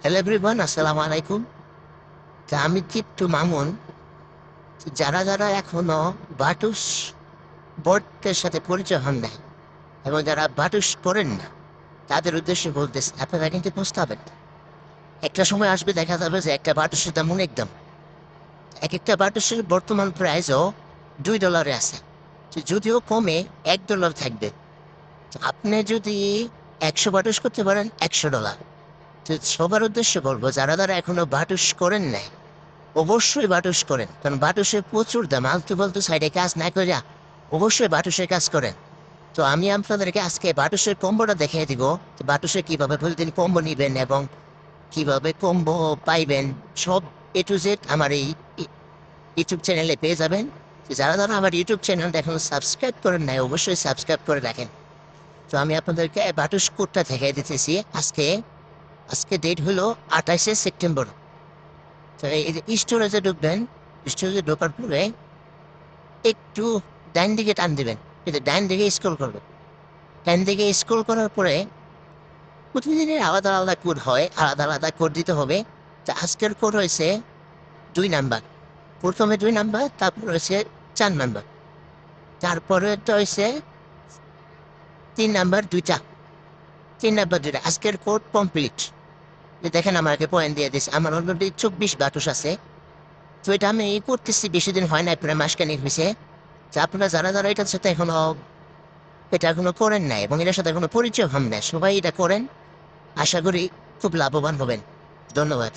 Hello everyone, আসসালামু আলাইকুম। আমি টিপটু মামুন। যারা যারা এখনো বাটুস বোর্ডের সাথে পরিচয় হন নাই এবং যারা বাটুস করেন না তাদের উদ্দেশ্যে বলতেছি, আপনারা কিন্তু বুঝতে হবেন একটা সময় আসবে দেখা যাবে যে একটা বাটুসের দাম অনেক দাম। এক একটা বাটুসের বর্তমান প্রাইসও $2 আছে। যদিও কমে $1 থাকবে। আপনি যদি 100 বাটুস করতে পারেন $100। সবার উদ্দেশ্যে বলবো যারা যারা এখনো বাটুস করেন নাই অবশ্যই বাটুস করেন, কারণ বাটুসের প্রচুর দাম। আলতু ফালতু সাইডে কাজ না করে অবশ্যই বাটুসের কাজ করেন। তো আমি আপনাদেরকে আজকে বাটুসের কম্বোটা দেখিয়ে দিব যে বাটুসে কীভাবে প্রতিদিন কম্বো নেবেন এবং কিভাবে কম্বো পাইবেন। সব A to Z আমার এই ইউটিউব চ্যানেলে পেয়ে যাবেন। যারা যারা আমার ইউটিউব চ্যানেলটা এখন সাবস্ক্রাইব করেন নাই অবশ্যই সাবস্ক্রাইব করে রাখেন। তো আমি আপনাদেরকে বাটুস কোডটা দেখিয়ে দিতেছি। আজকে আজকে ডেট হলো 28শে সেপ্টেম্বর। তো এই যে স্টোরেজে ঢুকবেন, স্টোরেজে ঢোকার পরে একটু ডান দিকে টান দিবেন, কিন্তু ডান দিকে স্ক্রল করবেন। ডান দিকে স্ক্রল করার পরে প্রতিদিনের আলাদা আলাদা কোড হয়, আলাদা আলাদা কোড দিতে হবে। তো আজকের কোড হয়েছে 2 নাম্বার। প্রথমে 2 নাম্বার, তারপর হয়েছে 4 নাম্বার, তারপরে একটা হয়েছে 3 নাম্বার দুইটা। 3 নাম্বার দুইটা। আজকের কোড কমপ্লিট। দেখেন আমাকে পয়েন্ট দিয়ে দিচ্ছে, আমার অলরেডি 24 বাটুস আছে। তো এটা আমি করতেছি বেশি দিন হয় না, প্রায় মাসখানেক হয়েছে। যে আপনারা যারা যারা এটার সাথে এখনো করেন নাই এবং এটার সাথে এখনো পরিচয় হন না, সবাই এটা করেন। আশা করি খুব লাভবান হবেন। ধন্যবাদ।